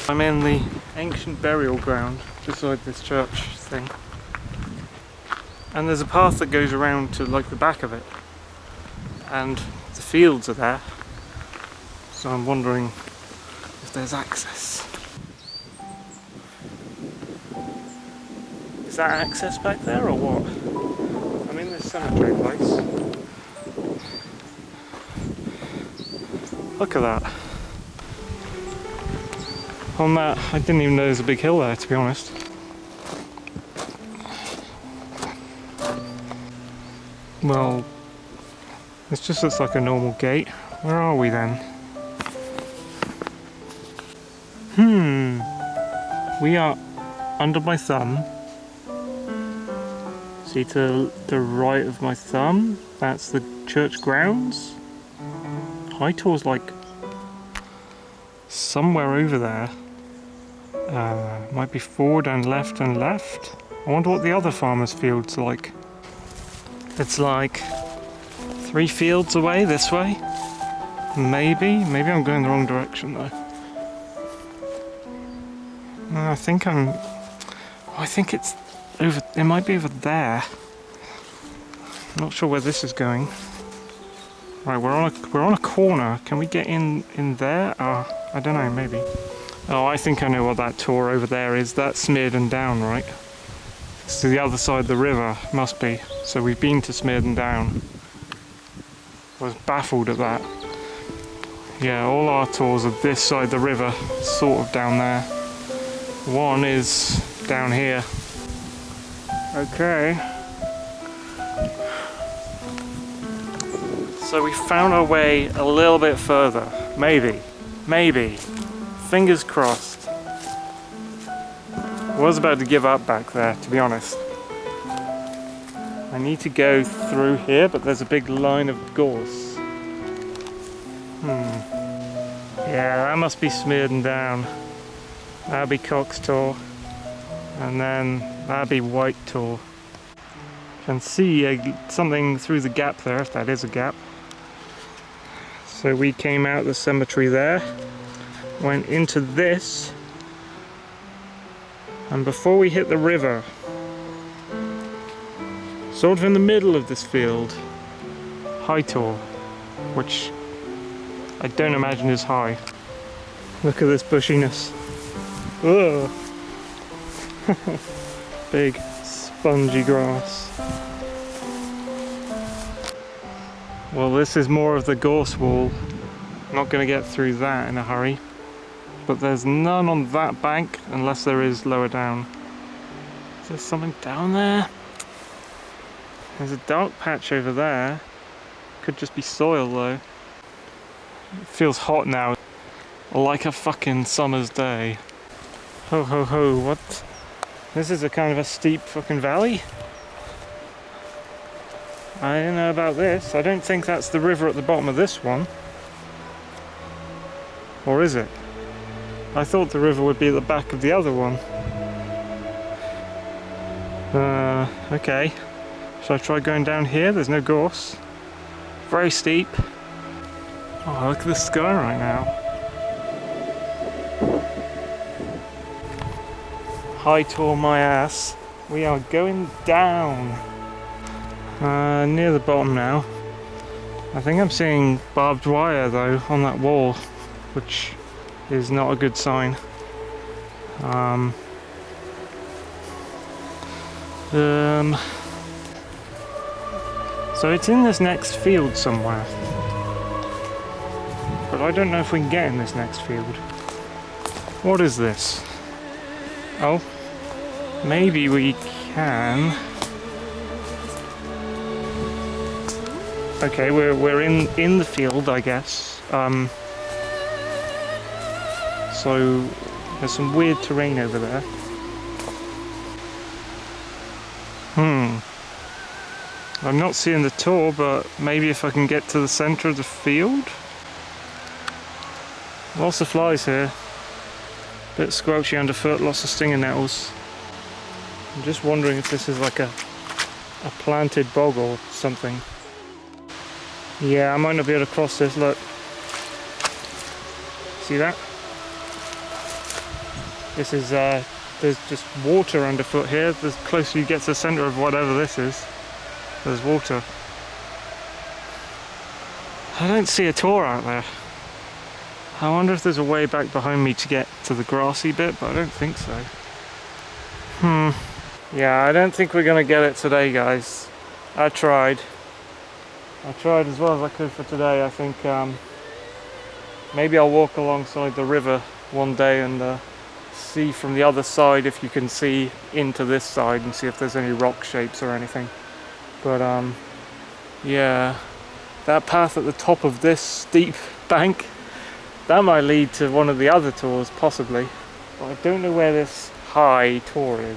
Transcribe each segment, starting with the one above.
I'm in the ancient burial ground beside this church thing. And there's a path that goes around to like the back of it. And the fields are there. So I'm wondering if there's access. Is that access back there or what? I'm in this cemetery place. Look at that. On that, I didn't even know there's a big hill there, to be honest. Well, it just looks like a normal gate. Where are we then? We are under my thumb. See to the right of my thumb? That's the church grounds. High Tor's like somewhere over there. Might be forward and left and left. I wonder what the other farmer's field's like. It's like 3 fields away this way. Maybe I'm going the wrong direction though. No, I think it's over. It might be over there. I'm not sure where this is going. Right, we're on a corner. Can we get in there? I don't know. Maybe. Oh, I think I know what that tor over there is. That's Smearden Down, right? It's to the other side of the river, must be. So we've been to Smearden Down. I was baffled at that. Yeah, all our tors are this side of the river, sort of down there. One is down here. Okay. So we found our way a little bit further. Maybe. Fingers crossed. I was about to give up back there, to be honest. I need to go through here, but there's a big line of gorse. Yeah, that must be Smearden Down. That'll be Cock's Tor. And then that'll be White Tor. Can see something through the gap there, if that is a gap. So we came out the cemetery there, went into this, and before we hit the river, sort of in the middle of this field, High Tor, which I don't imagine is high. Look at this bushiness. Ugh. Big spongy grass. Well, this is more of the gorse wall. Not going to get through that in a hurry. But there's none on that bank unless there is lower down. Is there something down there? There's a dark patch over there. Could just be soil though. It feels hot now. Like a fucking summer's day. Ho ho ho, what? This is a kind of a steep fucking valley. I don't know about this. I don't think that's the river at the bottom of this one. Or is it? I thought the river would be at the back of the other one. Okay. Should I try going down here? There's no gorse. Very steep. Oh, look at the sky right now. High Tor my ass. We are going down. Near the bottom now. I think I'm seeing barbed wire though on that wall, which is not a good sign. So it's in this next field somewhere, but I don't know if we can get in this next field. What is this? Oh, maybe we can. Okay, we're in the field, I guess. So there's some weird terrain over there. I'm not seeing the tor, but maybe if I can get to the centre of the field. Lots of flies here. Bit squelchy underfoot, lots of stinger nettles. I'm just wondering if this is like a planted bog or something. Yeah, I might not be able to cross this, look. See that? This is, there's just water underfoot here. The closer you get to the centre of whatever this is, there's water. I don't see a Tor out there. I wonder if there's a way back behind me to get to the grassy bit, but I don't think so. Yeah, I don't think we're gonna get it today, guys. I tried as well as I could for today. I think maybe I'll walk alongside the river one day and see from the other side if you can see into this side and see if there's any rock shapes or anything. But yeah, that path at the top of this steep bank, that might lead to one of the other Tors possibly. But I don't know where this High Tor is.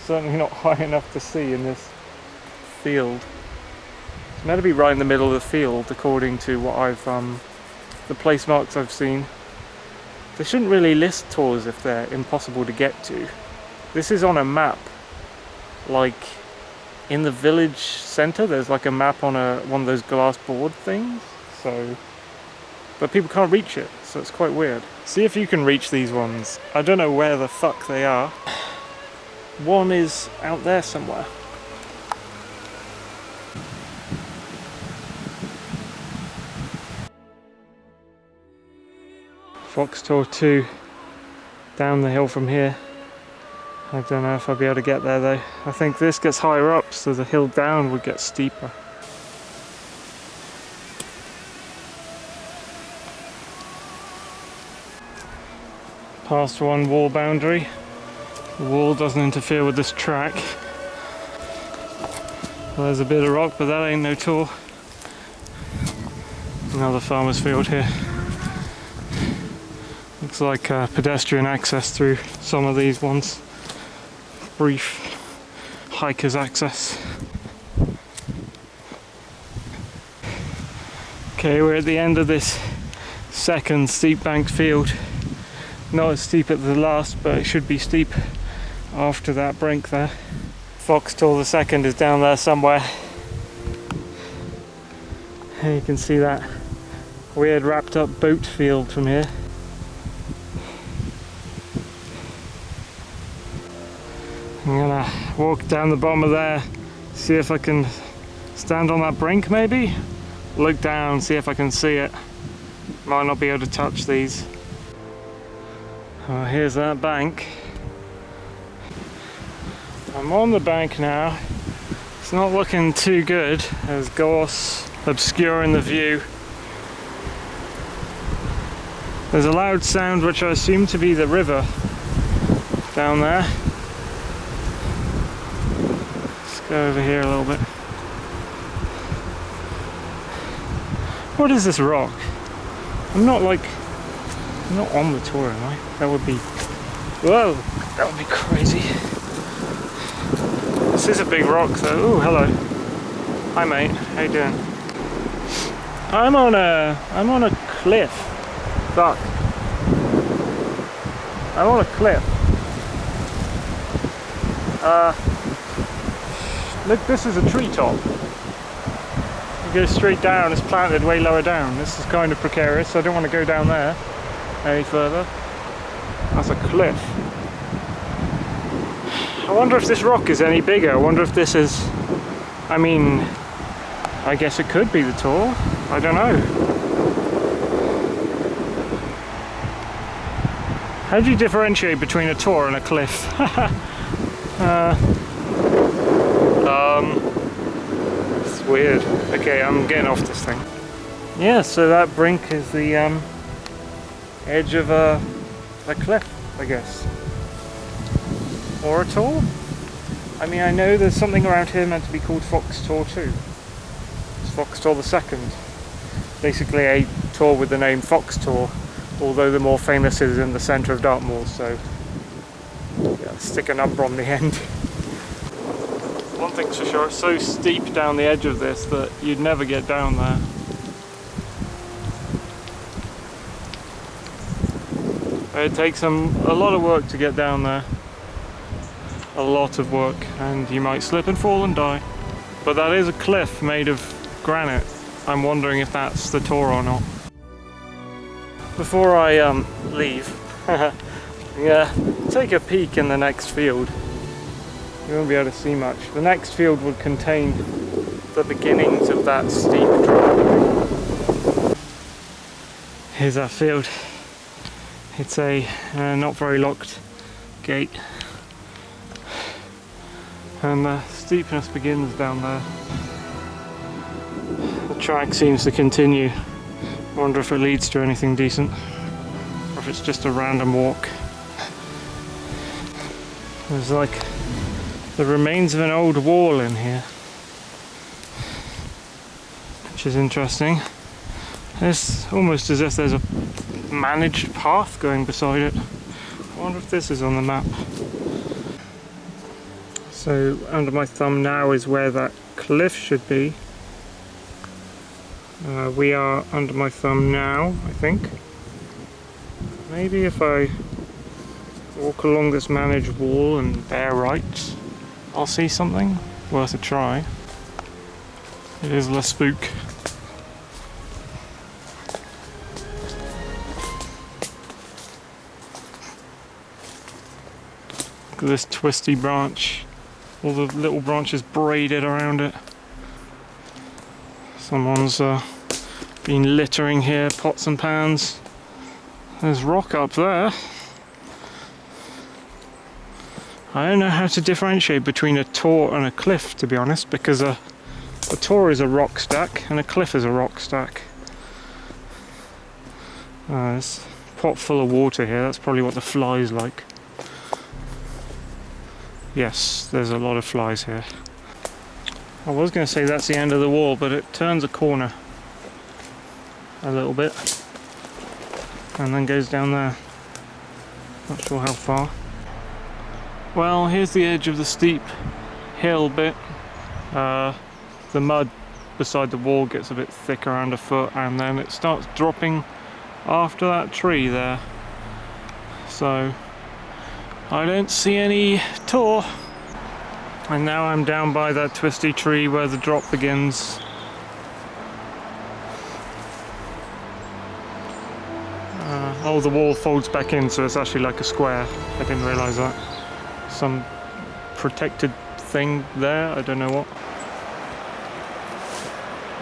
Certainly not high enough to see in this field. It's meant to be right in the middle of the field according to what I've the place marks I've seen. They shouldn't really list Tors if they're impossible to get to. This is on a map, like in the village centre there's like a map on one of those glass board things, so but people can't reach it, so it's quite weird. See if you can reach these ones. I don't know where the fuck they are. One is out there somewhere. Fox Tor 2 down the hill from here. I don't know if I'll be able to get there though. I think this gets higher up, so the hill down would get steeper. Past one wall boundary. The wall doesn't interfere with this track. Well, there's a bit of rock, but that ain't no Tor. Another farmer's field here. Looks like pedestrian access through some of these ones. Brief hiker's access. Okay, we're at the end of this second steep banked field. Not as steep at the last, but it should be steep after that brink there. Fox Tor the second is down there somewhere. And you can see that weird wrapped up boat field from here. I'm gonna walk down the bottom of there, see if I can stand on that brink maybe? Look down, see if I can see it. Might not be able to touch these. Oh, here's that bank. I'm on the bank now. It's not looking too good. There's gorse obscuring the view. There's a loud sound which I assume to be the river down there. Let's go over here a little bit. What is this rock? I'm not on the Tor, am I? That would be... Whoa! That would be crazy. This is a big rock though. Oh, hello. Hi mate, how you doing? I'm on a cliff. Fuck. I'm on a cliff. Look, this is a treetop. You go straight down, it's planted way lower down. This is kind of precarious, so I don't want to go down there any further. That's a cliff. I wonder if this rock is any bigger. I wonder if this is... I mean, I guess it could be the Tor. I don't know. How do you differentiate between a Tor and a cliff? It's weird. Okay, I'm getting off this thing. Yeah, so that brink is the edge of a cliff, I guess. Or a Tor? I mean, I know there's something around here meant to be called Fox Tor 2. It's Fox Tor the second. Basically a Tor with the name Fox Tor, although the more famous is in the centre of Dartmoor, so yeah, stick a number on the end. One thing's for sure, it's so steep down the edge of this that you'd never get down there. It takes a lot of work to get down there. A lot of work, and you might slip and fall and die. But that is a cliff made of granite. I'm wondering if that's the Tor or not. Before I leave, I'm Yeah, take a peek in the next field. You won't be able to see much. The next field would contain the beginnings of that steep drop. Here's our field. It's a not very locked gate. And the steepness begins down there. The track seems to continue. I wonder if it leads to anything decent, or if it's just a random walk. There's like the remains of an old wall in here, which is interesting. It's almost as if there's a managed path going beside it. I wonder if this is on the map. So under my thumb now is where that cliff should be. We are under my thumb now, I think. Maybe if I walk along this managed wall and bear right, I'll see something worth a try. It is Le Spook. Look at this twisty branch. All the little branches braided around it. Someone's been littering here, pots and pans. There's rock up there. I don't know how to differentiate between a tor and a cliff, to be honest, because a tor is a rock stack and a cliff is a rock stack. There's a pot full of water here, that's probably what the flies like. Yes, there's a lot of flies here. I was going to say that's the end of the wall, but it turns a corner a little bit and then goes down there. Not sure how far. Well, here's the edge of the steep hill bit. The mud beside the wall gets a bit thick around a foot, and then it starts dropping after that tree there. So I don't see any tor. And now I'm down by that twisty tree where the drop begins. Oh, the wall folds back in, so it's actually like a square. I didn't realise that. Some protected thing there, I don't know what.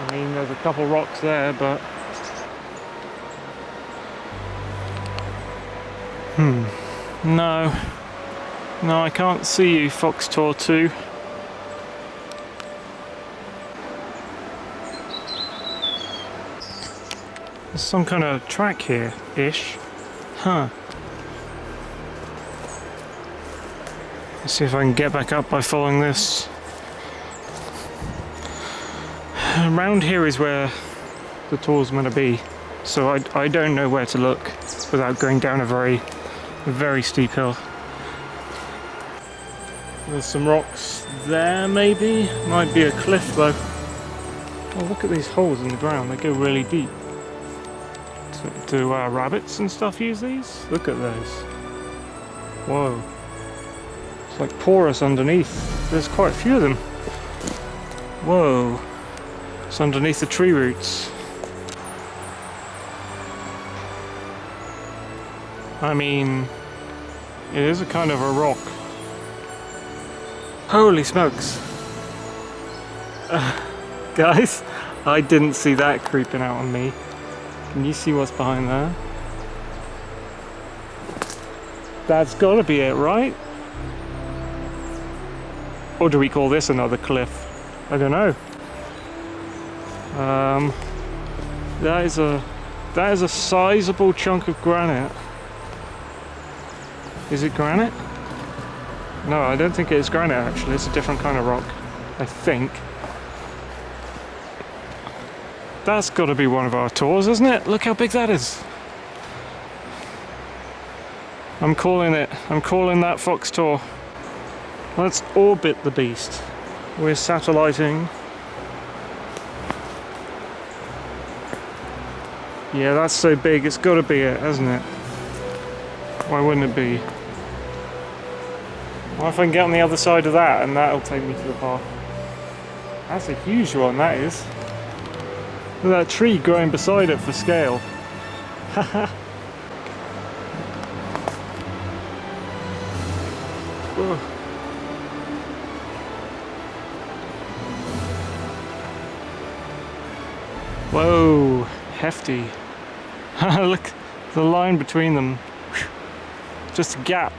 I mean, there's a couple rocks there, but... No. No, I can't see you, Fox Tor 2. There's some kind of track here-ish. Huh. Let's see if I can get back up by following this. Around here is where the tor's meant to be, so I don't know where to look without going down a very steep hill. There's some rocks there, maybe? Might be a cliff though. Oh, look at these holes in the ground, they go really deep. Do rabbits and stuff use these? Look at those. Whoa. It's like porous underneath. There's quite a few of them. Whoa. It's underneath the tree roots. I mean, it is a kind of a rock. Holy smokes. Guys, I didn't see that creeping out on me. Can you see what's behind there? That's gotta be it, right? Or do we call this another cliff? I don't know. That is a sizable chunk of granite. Is it granite? No, I don't think it's granite actually, it's a different kind of rock, I think. That's got to be one of our tors, isn't it? Look how big that is. I'm calling that Fox Tor. Let's orbit the beast. We're satelliting. Yeah, that's so big, it's got to be it, hasn't it? Why wouldn't it be? Well, if I can get on the other side of that, and that'll take me to the path. That's a huge one, that is. Look at that tree growing beside it for scale. Whoa. Whoa, hefty. Look, the line between them. Just a gap.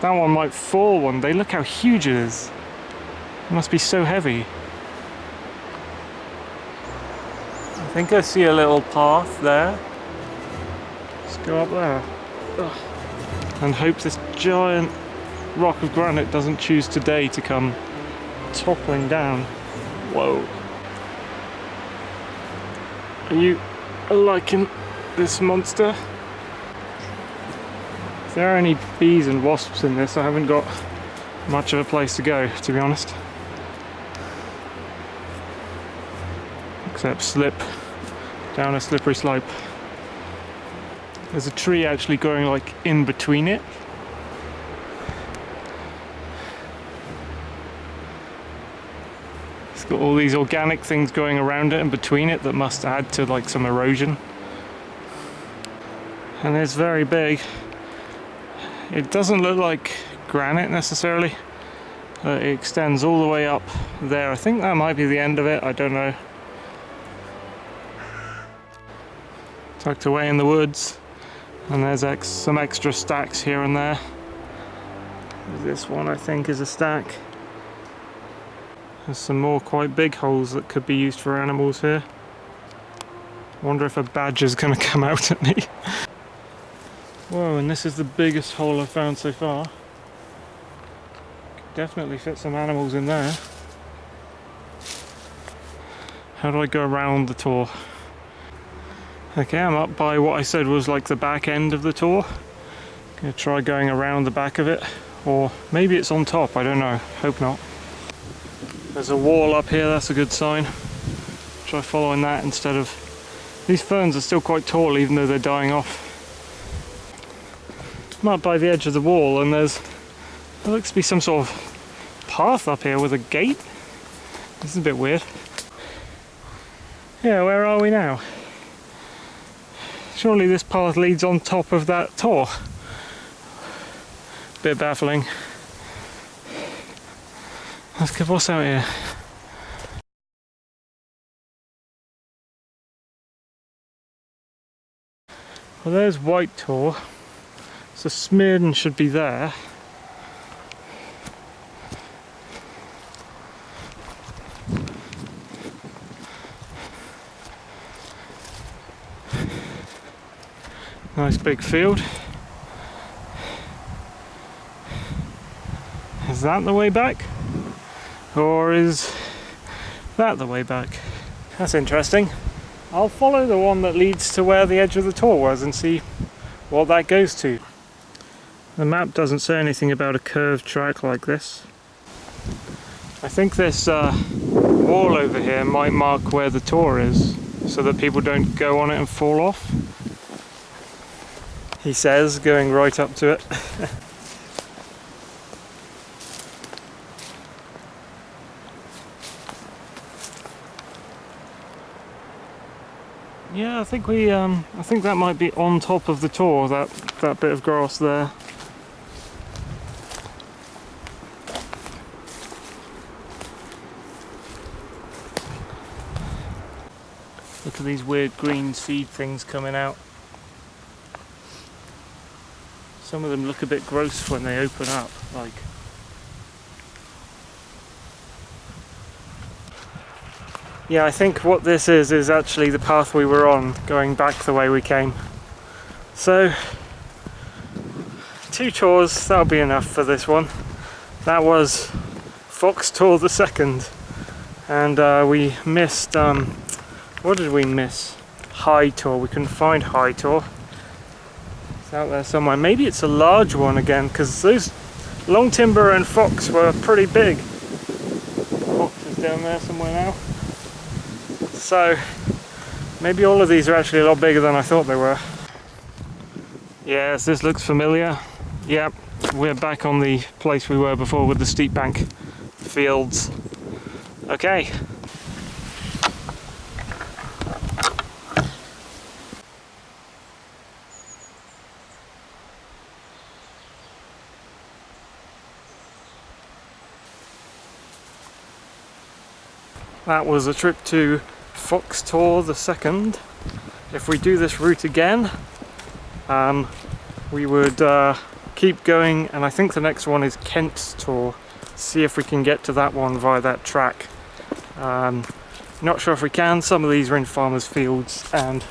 That one might fall one day. Look how huge it is. It must be so heavy. I think I see a little path there. Let's go up there. Ugh. And hope this giant rock of granite doesn't choose today to come toppling down. Whoa. Are you liking this monster? If there are any bees and wasps in this, I haven't got much of a place to go, to be honest. Except slip down a slippery slope. There's a tree actually growing like in between it. It's got all these organic things going around it and between it that must add to like some erosion. And it's very big. It doesn't look like granite necessarily. It extends all the way up there. I think that might be the end of it, I don't know. Tucked away in the woods. And there's some extra stacks here and there. This one I think is a stack. There's some more quite big holes that could be used for animals here. I wonder if a badger's going to come out at me. Whoa, and this is the biggest hole I've found so far. Could definitely fit some animals in there. How do I go around the Tor? Okay, I'm up by what I said was like the back end of the Tor. Gonna try going around the back of it, or maybe it's on top, I don't know, hope not. There's a wall up here, that's a good sign. Try following that instead of... These ferns are still quite tall even though they're dying off. I'm up by the edge of the wall and there looks to be some sort of path up here with a gate. This is a bit weird. Yeah, where are we now? Surely this path leads on top of that Tor. Bit baffling. Let's go, what's out here? Well, there's White Tor. So Smirn should be there. Nice big field. Is that the way back? Or is that the way back? That's interesting. I'll follow the one that leads to where the edge of the Tor was and see what that goes to. The map doesn't say anything about a curved track like this. I think this wall over here might mark where the Tor is so that people don't go on it and fall off. He says, going right up to it. Yeah, I think that might be on top of the Tor, that bit of grass there. Look at these weird green seed things coming out. Some of them look a bit gross when they open up, like. Yeah, I think what this is actually the path we were on, going back the way we came. So, 2 tours, that'll be enough for this one. That was Fox Tor the second, and we missed, what did we miss? High Tor, we couldn't find High Tor. It's out there somewhere. Maybe it's a large one again, because those Long Timber and Fox were pretty big. Fox is down there somewhere now. So, maybe all of these are actually a lot bigger than I thought they were. Yes, this looks familiar. Yep, we're back on the place we were before with the steep bank fields. Okay. that was a trip to Fox Tor the second. If we do this route again, we would keep going, and I think the next one is Kent Tor. See if we can get to that one via that track. Not sure if we can. Some of these are in farmers' fields and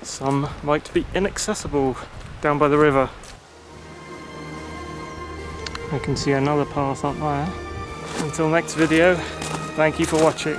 some might be inaccessible down by the river. I can see another path up there. Until next video, thank you for watching.